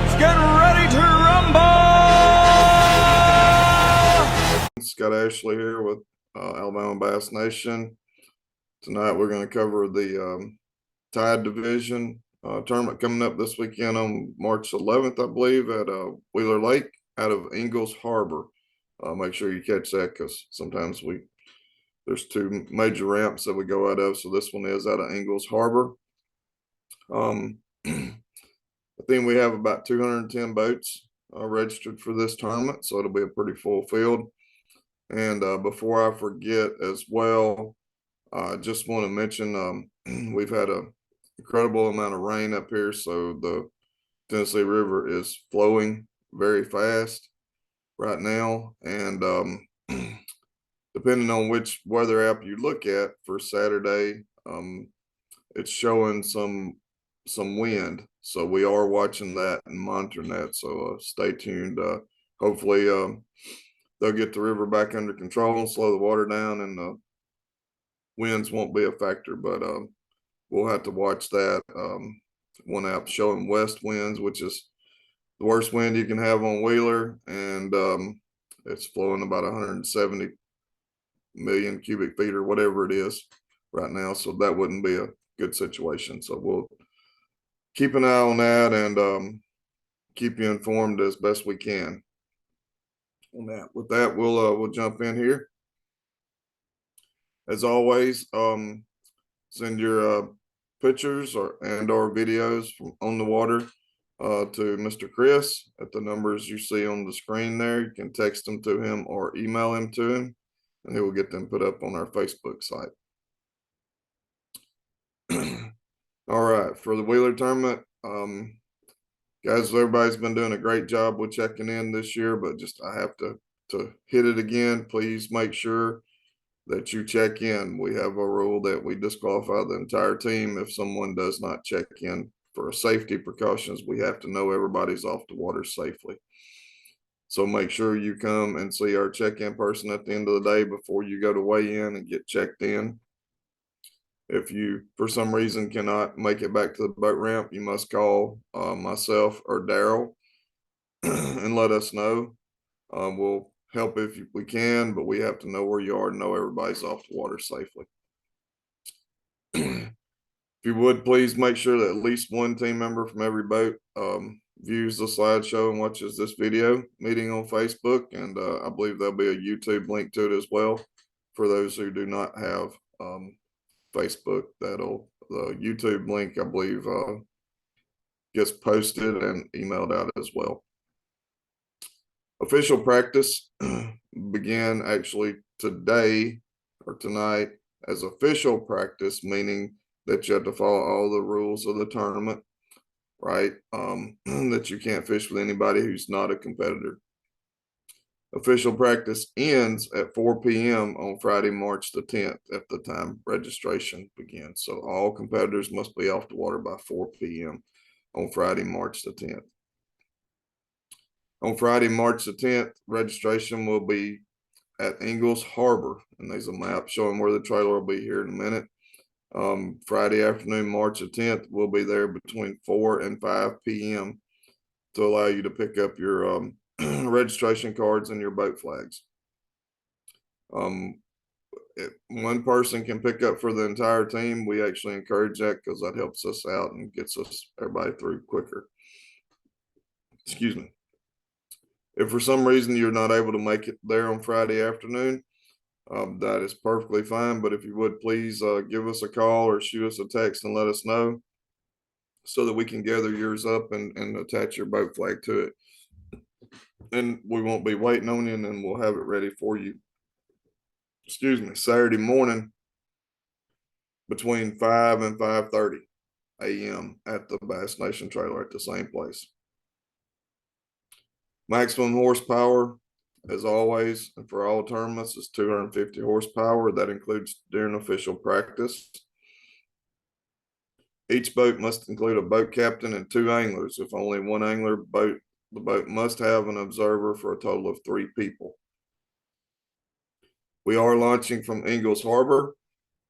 Let's get ready to rumble! Scott Ashley here with Alabama Bass Nation. Tonight we're going to cover the Tide Division tournament coming up this weekend on March 11th, I believe, at Wheeler Lake out of Ingles Harbor. Make sure you catch that because sometimes there's two major ramps that we go out of. So this one is out of Ingles Harbor. I think we have about 210 boats registered for this tournament, so it'll be a pretty full field. And before I forget as well, I just want to mention we've had an incredible amount of rain up here, so the Tennessee River is flowing very fast right now. And depending on which weather app you look at for Saturday, it's showing some wind. So we are watching that and monitoring that. So stay tuned. Hopefully they'll get the river back under control and slow the water down, and the winds won't be a factor, but we'll have to watch that. One app showing west winds, which is the worst wind you can have on Wheeler, and it's flowing about 170 million cubic feet or whatever it is right now. So that wouldn't be a good situation. So we'll keep an eye on that and keep you informed as best we can on that. With that, we'll jump in here. As always, send your pictures or videos from on the water to Mr. Chris at the numbers you see on the screen there. You can text them to him or email them to him, and he will get them put up on our Facebook site. All right, for the Wheeler tournament, guys, everybody's been doing a great job with checking in this year, but just I have to hit it again. Please make sure that you check in. We have a rule that we disqualify the entire team if someone does not check in. For safety precautions, we have to know everybody's off the water safely. So make sure you come and see our check-in person at the end of the day before you go to weigh in and get checked in. If you, for some reason, cannot make it back to the boat ramp, you must call myself or Daryl and let us know. We'll help if we can, but we have to know where you are and know everybody's off the water safely. If you would, please make sure that at least one team member from every boat views the slideshow and watches this video meeting on Facebook. And I believe there'll be a YouTube link to it as well for those who do not have Facebook. The YouTube link, I believe, gets posted and emailed out as well. Official practice began actually today or tonight as official practice, meaning that you have to follow all the rules of the tournament, right? That you can't fish with anybody who's not a competitor. Official practice ends at 4 p.m. on Friday, March the 10th at the time registration begins. So all competitors must be off the water by 4 p.m. on Friday, March the 10th. On Friday, March the 10th, registration will be at Ingles Harbor, and there's a map showing where the trailer will be here in a minute. Friday afternoon, March the 10th, we'll be there between 4 and 5 p.m. to allow you to pick up your registration cards and your boat flags. One person can pick up for the entire team. We actually encourage that because that helps us out and gets everybody through quicker. Excuse me. If for some reason you're not able to make it there on Friday afternoon, that is perfectly fine. But if you would, please give us a call or shoot us a text and let us know so that we can gather yours up and attach your boat flag to it. And we won't be waiting on you, and then we'll have it ready for you, Saturday morning between 5 and 5:30 a.m. at the Bass Nation trailer at the same place. Maximum horsepower, as always, and for all tournaments, is 250 horsepower. That includes during official practice. Each boat must include a boat captain and 2 anglers. If only one angler, the boat must have an observer for a total of 3 people. We are launching from Ingles Harbor.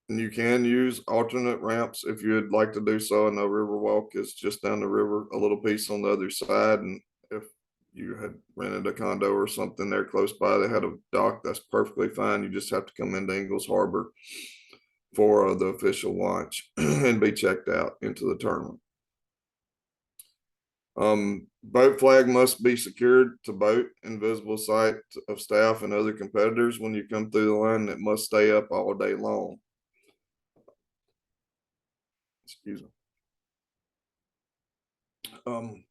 And you can use alternate ramps if you'd like to do so. I know Riverwalk is just down the river, a little piece on the other side. And if you had rented a condo or something there close by that had a dock, that's perfectly fine. You just have to come into Ingles Harbor for the official launch and be checked out into the tournament. Boat flag must be secured to boat and visible sight of staff and other competitors when you come through the line. It must stay up all day long. Excuse me.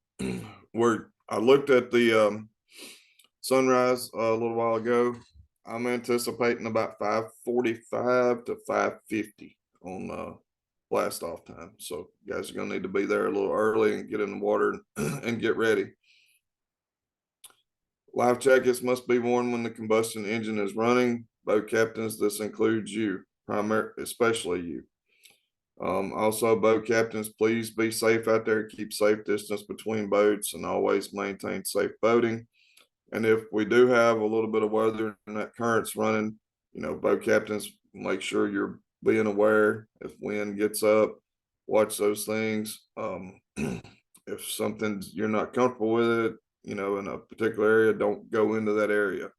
Where I looked at the sunrise a little while ago, I'm anticipating about 5:45 to 5:50 on blast off time. So you guys are gonna need to be there a little early and get in the water and get ready. Life jackets must be worn when the combustion engine is running. Boat captains, this includes you, especially you. Also, boat captains, please be safe out there. Keep safe distance between boats and always maintain safe boating. And if we do have a little bit of weather and that current's running, boat captains, make sure you're being aware. If wind gets up, watch those things. If something's you're not comfortable with it, in a particular area, don't go into that area.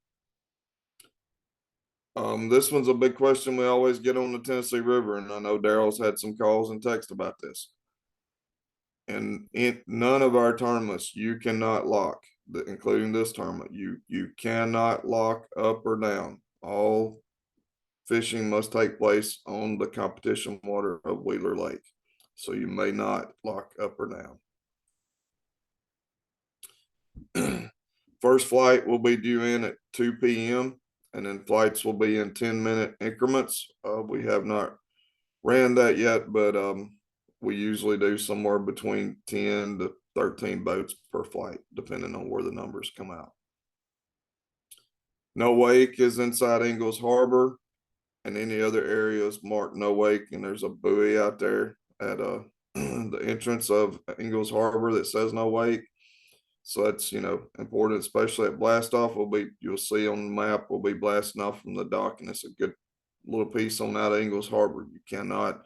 This one's a big question we always get on the Tennessee River, and I know Daryl's had some calls and texts about this. And in none of our tournaments, you cannot lock, including this tournament. You cannot lock up or down. All fishing must take place on the competition water of Wheeler Lake. So you may not lock up or down. First flight will be due in at 2 p.m. and then flights will be in 10-minute increments. We have not ran that yet, but we usually do somewhere between 10 to 13 boats per flight, depending on where the numbers come out. No wake is inside Ingles Harbor, and any other areas marked no wake. And there's a buoy out there at the entrance of Ingles Harbor that says no wake. So that's, important, especially at blast off. You'll see on the map, we'll be blasting off from the dock, and it's a good little piece on out of Ingles Harbor. You cannot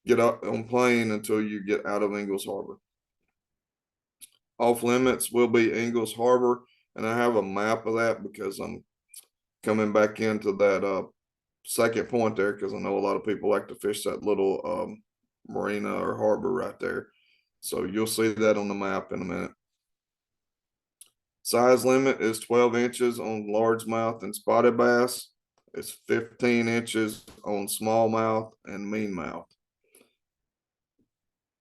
get up on plane until you get out of Ingles Harbor. Off limits will be Ingles Harbor, and I have a map of that because I'm coming back into that second point there, because I know a lot of people like to fish that little marina or harbor right there. So you'll see that on the map in a minute. Size limit is 12 inches on largemouth and spotted bass. It's 15 inches on smallmouth and meanmouth.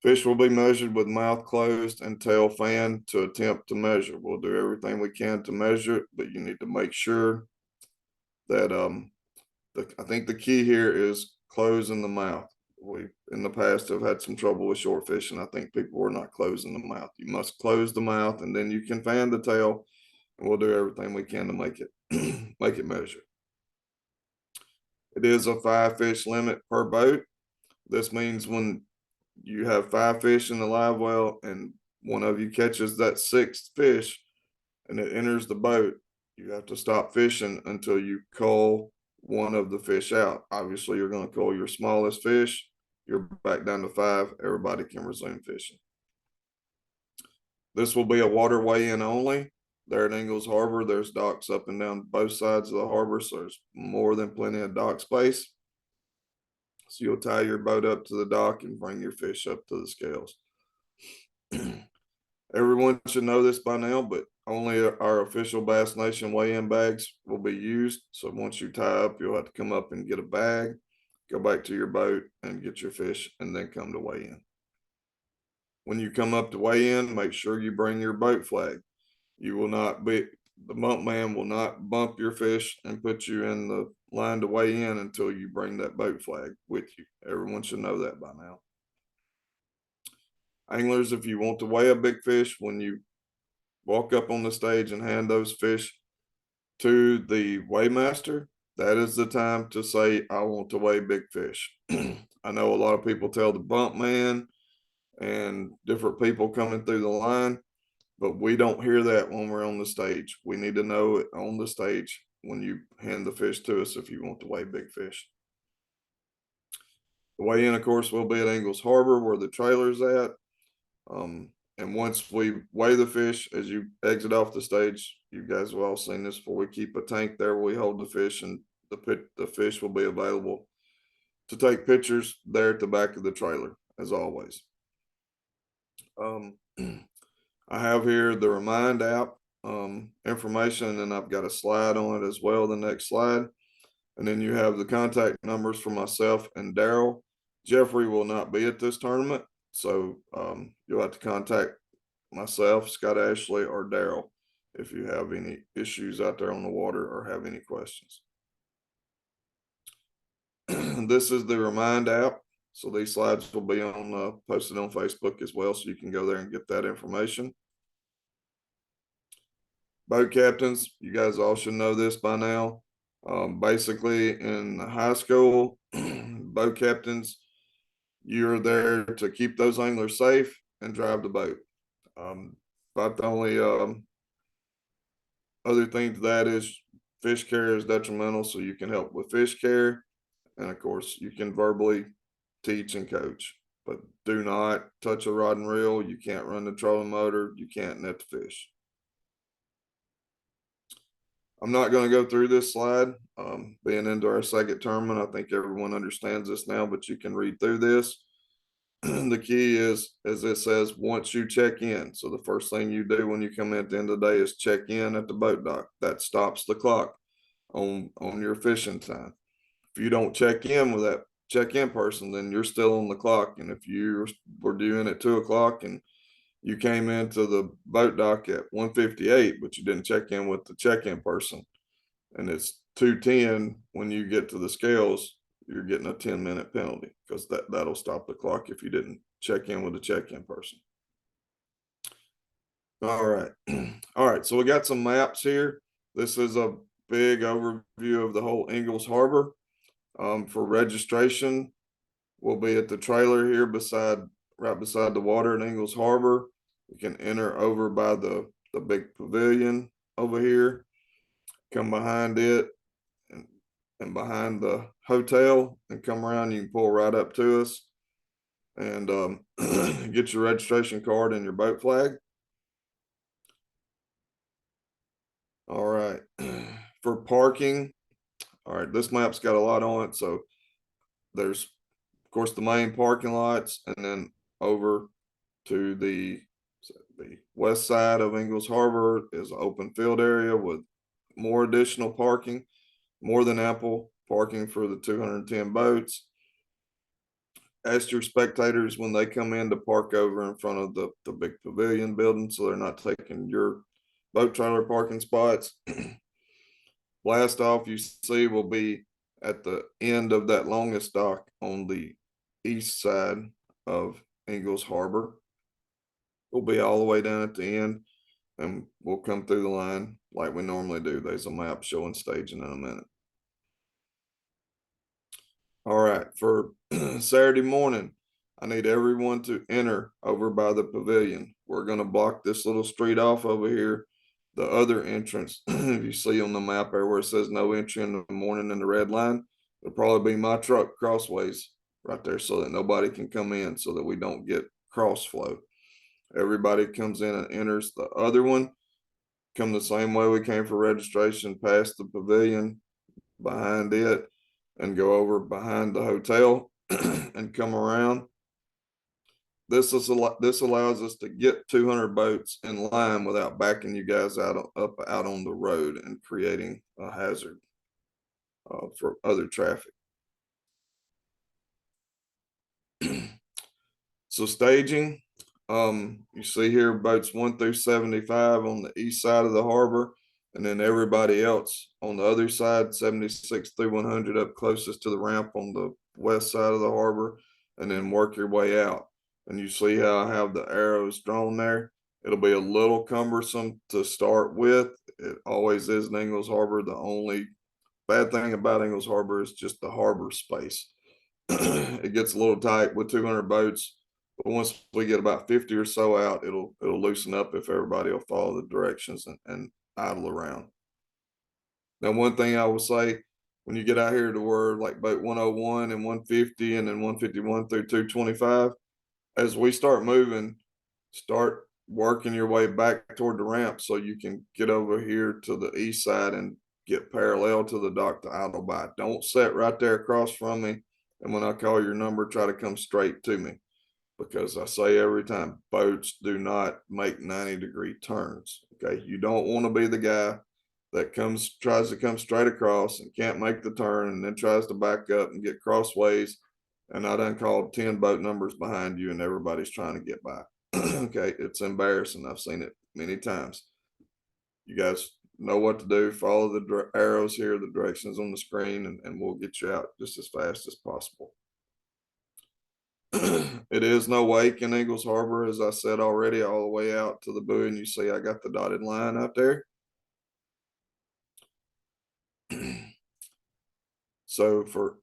Fish will be measured with mouth closed and tail fanned to attempt to measure. We'll do everything we can to measure it, but you need to make sure that I think the key here is closing the mouth. We in the past have had some trouble with short fish, and I think people were not closing the mouth. You must close the mouth, and then you can fan the tail, and we'll do everything we can to make it make it measure. It is a 5 fish limit per boat. This means when you have 5 fish in the live well and one of you catches that 6th fish and it enters the boat, you have to stop fishing until you cull one of the fish out. Obviously, you're going to cull your smallest fish. You're back down to 5. Everybody can resume fishing. This will be a waterway in only. There at Ingles Harbor, there's docks up and down both sides of the harbor, so there's more than plenty of dock space. So you'll tie your boat up to the dock and bring your fish up to the scales. Everyone should know this by now, but only our official Bass Nation weigh-in bags will be used. So once you tie up, you'll have to come up and get a bag, go back to your boat and get your fish, and then come to weigh in. When you come up to weigh in, make sure you bring your boat flag. The bump man will not bump your fish and put you in the line to weigh in until you bring that boat flag with you. Everyone should know that by now. Anglers, if you want to weigh a big fish, when you walk up on the stage and hand those fish to the weighmaster, that is the time to say, I want to weigh big fish. I know a lot of people tell the bump man and different people coming through the line, but we don't hear that when we're on the stage. We need to know it on the stage when you hand the fish to us if you want to weigh big fish. The weigh-in, of course, will be at Ingles Harbor where the trailer's at. And once we weigh the fish, as you exit off the stage, you guys have all seen this before. We keep a tank there where we hold the fish, and the fish will be available to take pictures there at the back of the trailer, as always. I have here the Remind app information, and I've got a slide on it as well, the next slide. And then you have the contact numbers for myself and Daryl. Jeffrey will not be at this tournament, so you'll have to contact myself, Scott Ashley, or Daryl if you have any issues out there on the water or have any questions. This is the Remind app. So these slides will be on posted on Facebook as well, so you can go there and get that information. Boat captains, you guys all should know this by now. Basically, in high school, boat captains, you're there to keep those anglers safe and drive the boat. About the only other thing to that is fish care is detrimental, so you can help with fish care. And of course, you can verbally teach and coach, but do not touch a rod and reel. You can't run the trolling motor. You can't net the fish. I'm not going to go through this slide. Being into our second tournament, I think everyone understands this now, but you can read through this. The key is, as it says, once you check in. So the first thing you do when you come in at the end of the day is check in at the boat dock. That stops the clock on your fishing time. If you don't check in with that check-in person, then you're still on the clock. And if you were due in at 2 o'clock and you came into the boat dock at 1:58, but you didn't check in with the check-in person, and it's 2:10 when you get to the scales, you're getting a 10-minute penalty, because that'll stop the clock if you didn't check in with the check-in person. All right. All right, so we got some maps here. This is a big overview of the whole Ingles Harbor. For registration, we'll be at the trailer here right beside the water in Ingles Harbor. You can enter over by the big pavilion over here, come behind it and behind the hotel, and come around. You can pull right up to us and get your registration card and your boat flag. All right. For parking, all right, this map's got a lot on it. So there's, of course, the main parking lots, and then over to the west side of Ingles Harbor is an open field area with more additional parking, more than ample parking for the 210 boats. Ask your spectators when they come in to park over in front of the big pavilion building, so they're not taking your boat trailer parking spots. Blast off, you see, will be at the end of that longest dock on the east side of Ingles Harbor. We'll be all the way down at the end, and we'll come through the line like we normally do. There's a map showing staging in a minute. All right, for Saturday morning, I need everyone to enter over by the pavilion. We're going to block this little street off over here. The other entrance, if you see on the map there where it says no entry in the morning in the red line, it'll probably be my truck crossways right there, so that nobody can come in, so that we don't get cross flow. Everybody comes in and enters the other one. Come the same way we came for registration, past the pavilion, behind it, and go over behind the hotel and come around. This allows us to get 200 boats in line without backing you guys out on the road and creating a hazard for other traffic. So staging, you see here boats 1 through 75 on the east side of the harbor, and then everybody else on the other side, 76 through 100 up closest to the ramp on the west side of the harbor, and then work your way out. And you see how I have the arrows drawn there. It'll be a little cumbersome to start with. It always is in Ingles Harbor. The only bad thing about Ingles Harbor is just the harbor space. It gets a little tight with 200 boats, but once we get about 50 or so out, it'll loosen up if everybody will follow the directions and idle around. Now, one thing I will say, when you get out here to where like boat 101 and 150 and then 151 through 225, as we start moving, start working your way back toward the ramp so you can get over here to the east side and get parallel to the dock to idle by. Don't sit right there across from me. And when I call your number, try to come straight to me, because I say every time, boats do not make 90-degree turns. Okay. You don't want to be the guy that tries to come straight across and can't make the turn and then tries to back up and get crossways. And I done called 10 boat numbers behind you and everybody's trying to get by. Okay. It's embarrassing. I've seen it many times. You guys know what to do. Follow the arrows here, the directions on the screen, and we'll get you out just as fast as possible. It is no wake in Ingles Harbor, as I said already, all the way out to the buoy. And you see I got the dotted line out there. So for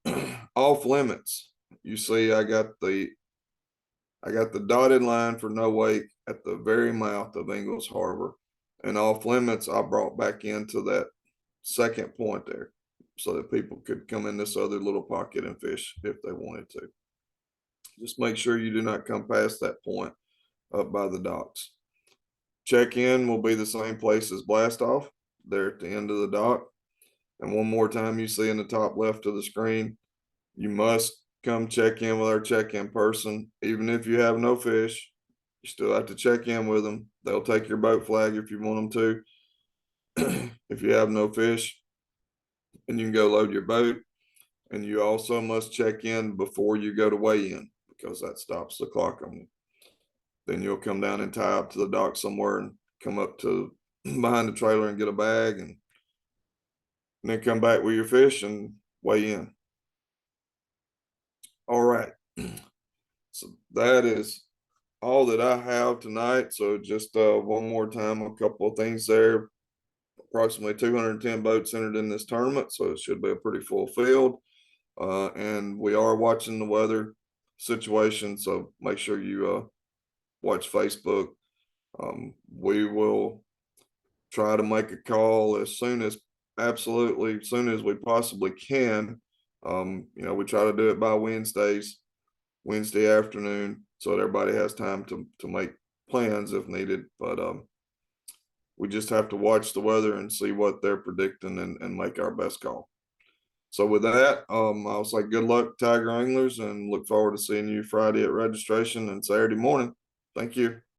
off limits, you see I got the dotted line for no wake at the very mouth of Ingles Harbor. And off limits, I brought back into that second point there so that people could come in this other little pocket and fish if they wanted to. Just make sure you do not come past that point up by the docks. Check-in will be the same place as blast off, there at the end of the dock. And one more time, you see in the top left of the screen, you must come check in with our check-in person. Even if you have no fish, you still have to check in with them. They'll take your boat flag if you want them to. If you have no fish, and you can go load your boat. And you also must check in before you go to weigh in, because that stops the clock on you. Then you'll come down and tie up to the dock somewhere and come up to behind the trailer and get a bag, and then come back with your fish and weigh in. All right. So that is all that I have tonight. So just one more time, a couple of things there. Approximately 210 boats entered in this tournament, so it should be a pretty full field. And we are watching the weather situation, so make sure you watch Facebook. We will try to make a call as soon as we possibly can. We try to do it by Wednesday afternoon, so that everybody has time to make plans if needed. But we just have to watch the weather and see what they're predicting and make our best call. So with that, I'll say good luck, Tiger Anglers, and look forward to seeing you Friday at registration and Saturday morning. Thank you.